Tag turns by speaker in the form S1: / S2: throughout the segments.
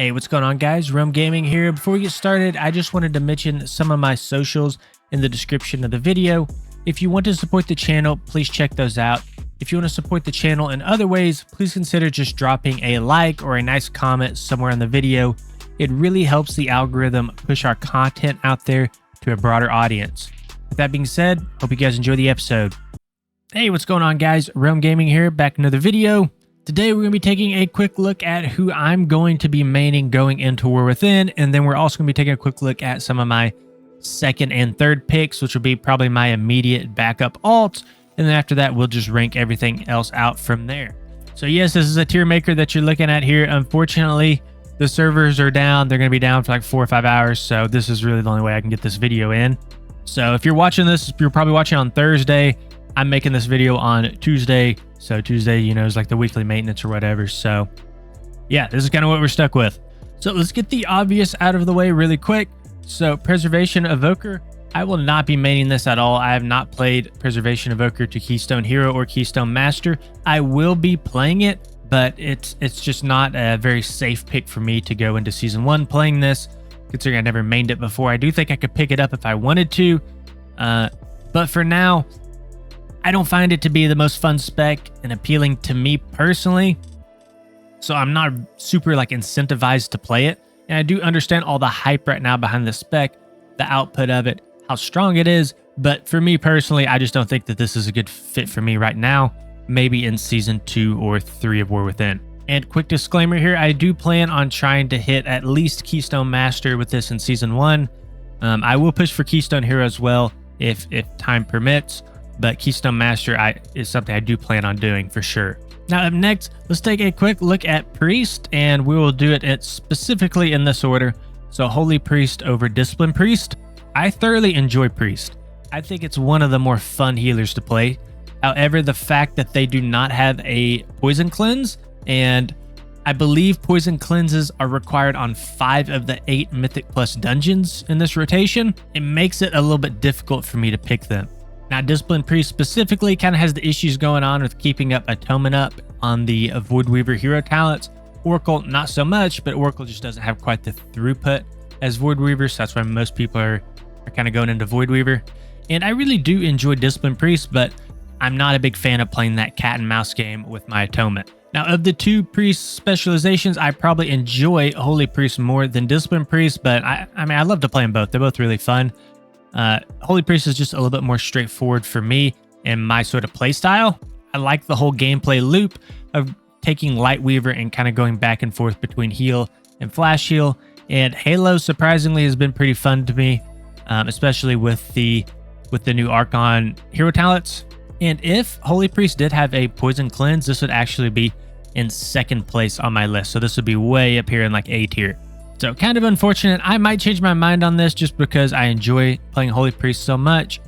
S1: Hey, what's going on, guys? Rome Gaming here. Before we get started, I just wanted to mention some of my socials in the description of the video. If you want to support the channel, please check those out. If you want to support the channel in other ways, please consider just dropping a like or a nice comment somewhere on the video. It really helps the algorithm push our content out there to a broader audience. With that being said, hope you guys enjoy the episode. Hey, what's going on, guys? Rome Gaming here, back in another video. Today, we're going to be taking a quick look at who I'm going to be maining going into War Within, and then we're also going to be taking a quick look at some of my second and third picks, which will be probably my immediate backup alts, and then after that, we'll just rank everything else out from there. So yes, this is a tier maker that you're looking at here. Unfortunately, the servers are down. They're going to be down for like 4 or 5 hours, so this is really the only way I can get this video in. So if you're watching this, you're probably watching on Thursday. I'm making this video on Tuesday. So Tuesday, you know, is like the weekly maintenance or whatever. So yeah, this is kind of what we're stuck with. So let's get the obvious out of the way really quick. So Preservation Evoker, I will not be maining this at all. I have not played Preservation Evoker to Keystone Hero or Keystone Master. I will be playing it, but it's just not a very safe pick for me to go into Season 1 playing this, considering I never mained it before. I do think I could pick it up if I wanted to, but for now, I don't find it to be the most fun spec and appealing to me personally, so I'm not super like incentivized to play it. And I do understand all the hype right now behind the spec, the output of it, how strong it is, but for me personally, I just don't think that this is a good fit for me right now, maybe in Season 2 or 3 of War Within. And quick disclaimer here, I do plan on trying to hit at least Keystone Master with this in Season 1. I will push for Keystone Hero as well if time permits. But Keystone Master is something I do plan on doing for sure. Now up next, let's take a quick look at Priest, and we will do it specifically in this order. So Holy Priest over Discipline Priest. I thoroughly enjoy Priest. I think it's one of the more fun healers to play. However, the fact that they do not have a Poison Cleanse, and I believe Poison Cleanses are required on 5 of the 8 Mythic Plus dungeons in this rotation, it makes it a little bit difficult for me to pick them. Now, Discipline Priest specifically kind of has the issues going on with keeping up Atonement up on the Void Weaver hero talents. Oracle, not so much, but Oracle just doesn't have quite the throughput as Void Weaver, so that's why most people are kind of going into Void Weaver. And I really do enjoy Discipline Priest, but I'm not a big fan of playing that cat and mouse game with my Atonement. Now, of the 2 priest specializations, I probably enjoy Holy Priest more than Discipline Priest, but I mean, I love to play them both. They're both really fun. Holy Priest is just a little bit more straightforward for me and my sort of play style. I like the whole gameplay loop of taking Light Weaver and kind of going back and forth between heal and flash heal. And Halo surprisingly has been pretty fun to me, especially with the new Archon hero talents. And if Holy Priest did have a Poison Cleanse, this would actually be in 2nd place on my list. So this would be way up here in like A tier. So kind of unfortunate. I might change my mind on this just because I enjoy playing Holy Priest so much.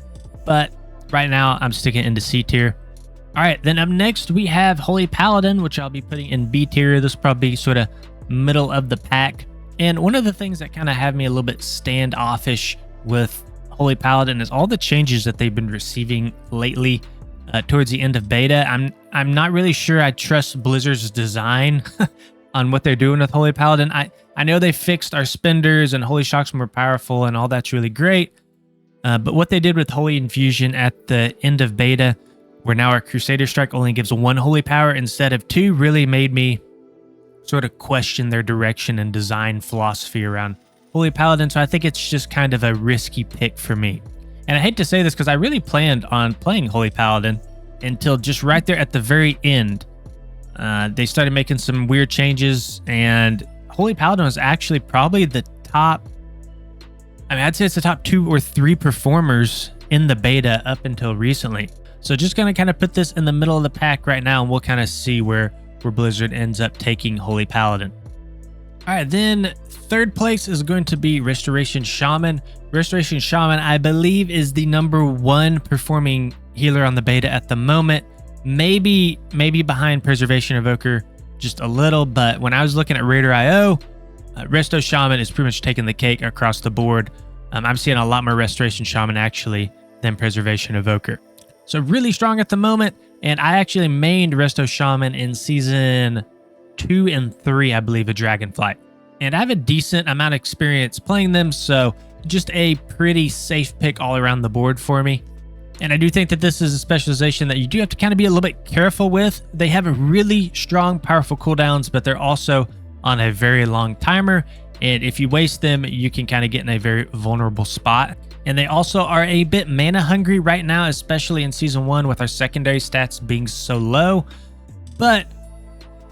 S1: But right now I'm sticking into C tier. All right, then up next we have Holy Paladin, which I'll be putting in B tier. This will probably be sort of middle of the pack. And one of the things that kind of have me a little bit standoffish with Holy Paladin is all the changes that they've been receiving lately towards the end of beta. I'm not really sure I trust Blizzard's design on what they're doing with Holy Paladin. I know they fixed our spenders and Holy Shock's more powerful and all that's really great. But what they did with Holy Infusion at the end of beta, where now our Crusader Strike only gives 1 Holy Power instead of 2, really made me sort of question their direction and design philosophy around Holy Paladin. So I think it's just kind of a risky pick for me. And I hate to say this because I really planned on playing Holy Paladin until just right there at the very end. They started making some weird changes, and Holy Paladin was actually probably the top, I mean, I'd say it's the top 2 or 3 performers in the beta up until recently. So just going to kind of put this in the middle of the pack right now, and we'll kind of see where Blizzard ends up taking Holy Paladin. All right, then 3rd place is going to be Restoration Shaman. Restoration Shaman, I believe, is the #1 performing healer on the beta at the moment. Maybe behind Preservation Evoker just a little, but when I was looking at Raider.io, Resto Shaman is pretty much taking the cake across the board. I'm seeing a lot more Restoration Shaman actually than Preservation Evoker. So really strong at the moment, and I actually mained Resto Shaman in Season 2 and 3, I believe, of Dragonflight. and I have a decent amount of experience playing them, so just a pretty safe pick all around the board for me. And I do think that this is a specialization that you do have to kind of be a little bit careful with. They have a really strong, powerful cooldowns, but they're also on a very long timer. And if you waste them, you can kind of get in a very vulnerable spot. And they also are a bit mana hungry right now, especially in Season 1 with our secondary stats being so low. But,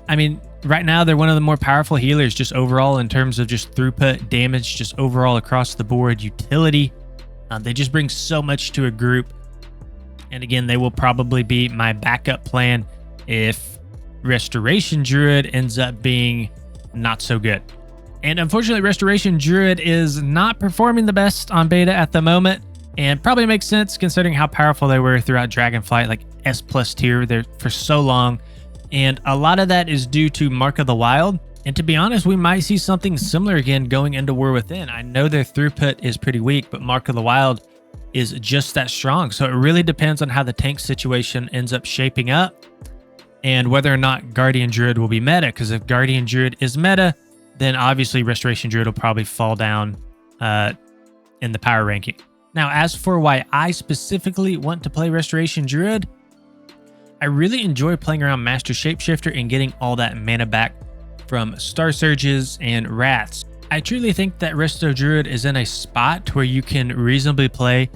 S1: I mean, right now they're one of the more powerful healers just overall in terms of just throughput, damage, just overall across the board, utility. They just bring so much to a group. And again, they will probably be my backup plan if Restoration Druid ends up being not so good. And unfortunately, Restoration Druid is not performing the best on beta at the moment, and probably makes sense considering how powerful they were throughout Dragonflight, like S+ tier there for so long. And a lot of that is due to Mark of the Wild. And to be honest, we might see something similar again going into War Within. I know their throughput is pretty weak, but Mark of the Wild is just that strong. So it really depends on how the tank situation ends up shaping up and whether or not Guardian Druid will be meta. Because if Guardian Druid is meta, then obviously Restoration Druid will probably fall down in the power ranking. Now, as for why I specifically want to play Restoration Druid, I really enjoy playing around Master Shapeshifter and getting all that mana back from Star Surges and Wraths. I truly think that Resto Druid is in a spot where you can reasonably play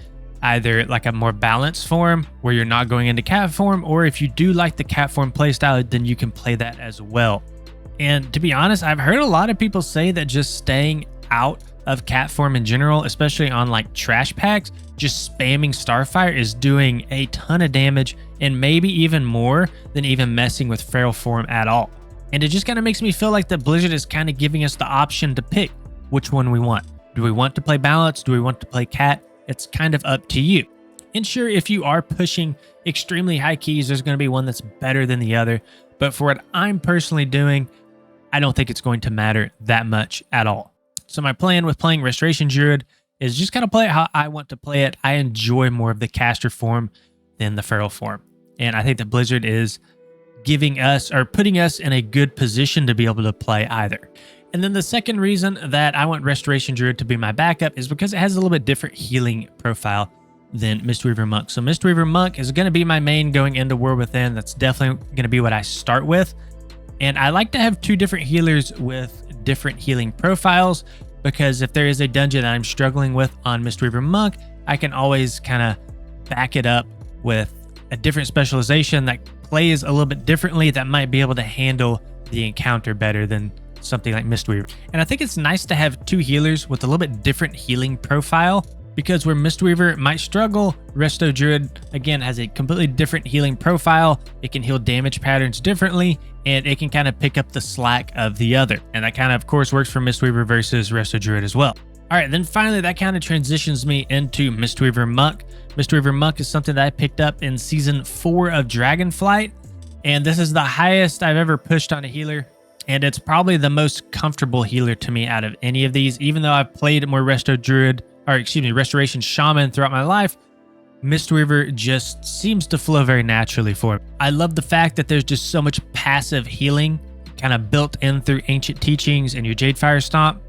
S1: either like a more balanced form where you're not going into cat form, or if you do like the cat form playstyle, then you can play that as well. And to be honest, I've heard a lot of people say that just staying out of cat form in general, especially on like trash packs, just spamming Starfire is doing a ton of damage and maybe even more than even messing with feral form at all. And it just kind of makes me feel like the Blizzard is kind of giving us the option to pick which one we want. Do we want to play balance? Do we want to play cat? It's kind of up to you. And sure, if you are pushing extremely high keys, there's going to be one that's better than the other. But for what I'm personally doing, I don't think it's going to matter that much at all. So my plan with playing Restoration Druid is just kind of play it how I want to play it. I enjoy more of the caster form than the feral form. And I think that Blizzard is giving us or putting us in a good position to be able to play either. And then the second reason that I want Restoration Druid to be my backup is because it has a little bit different healing profile than Mistweaver Monk. So Mistweaver Monk is going to be my main going into War Within. That's definitely going to be what I start with. And I like to have two different healers with different healing profiles, because if there is a dungeon that I'm struggling with on Mistweaver Monk, I can always kind of back it up with a different specialization that plays a little bit differently, that might be able to handle the encounter better than something like Mistweaver. And I think it's nice to have two healers with a little bit different healing profile, because where Mistweaver might struggle, Resto Druid, again, has a completely different healing profile. It can heal damage patterns differently, and it can kind of pick up the slack of the other. And that kind of course, works for Mistweaver versus Resto Druid as well. All right, then finally, that kind of transitions me into Mistweaver Monk. Mistweaver Monk is something that I picked up in Season 4 of Dragonflight, and this is the highest I've ever pushed on a healer. And it's probably the most comfortable healer to me out of any of these. Even though I've played more Restoration Shaman throughout my life, Mistweaver just seems to flow very naturally for me. I love the fact that there's just so much passive healing kind of built in through Ancient Teachings and your Jadefire Stomp,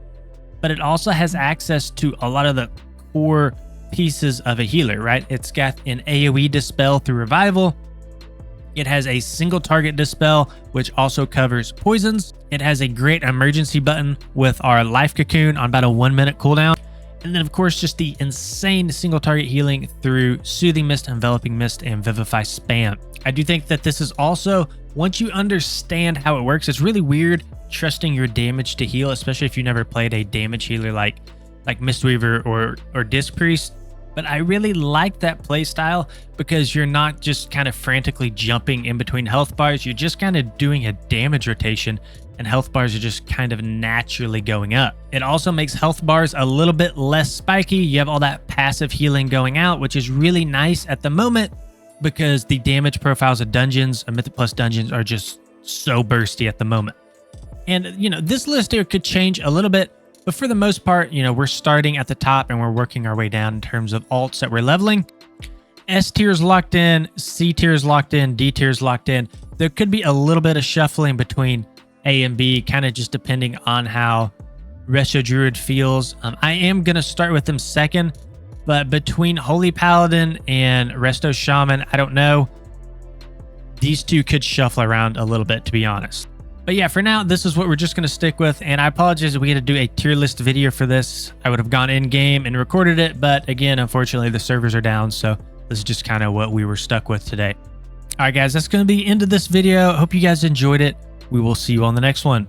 S1: but it also has access to a lot of the core pieces of a healer, right? It's got an AoE dispel through Revival. It has a single target dispel, which also covers poisons. It has a great emergency button with our Life Cocoon on about a 1 minute cooldown. And then, of course, just the insane single target healing through Soothing Mist, Enveloping Mist, and Vivify Spam. I do think that this is also, once you understand how it works, it's really weird trusting your damage to heal, especially if you never played a damage healer like Mistweaver or Disc Priest. But I really like that playstyle because you're not just kind of frantically jumping in between health bars. You're just kind of doing a damage rotation, and health bars are just kind of naturally going up. It also makes health bars a little bit less spiky. You have all that passive healing going out, which is really nice at the moment because the damage profiles of dungeons, Mythic Plus dungeons, are just so bursty at the moment. And, this list here could change a little bit, but for the most part, we're starting at the top and we're working our way down in terms of alts that we're leveling. S tier is locked in, C tier is locked in, D tier is locked in. There could be a little bit of shuffling between A and B, kind of just depending on how Resto Druid feels. I am going to start with them second, but between Holy Paladin and Resto Shaman, I don't know. These two could shuffle around a little bit, to be honest. But yeah, for now, this is what we're just going to stick with. And I apologize if we had to do a tier list video for this. I would have gone in game and recorded it. But again, unfortunately, the servers are down. So this is just kind of what we were stuck with today. All right, guys, that's going to be the end of this video. I hope you guys enjoyed it. We will see you on the next one.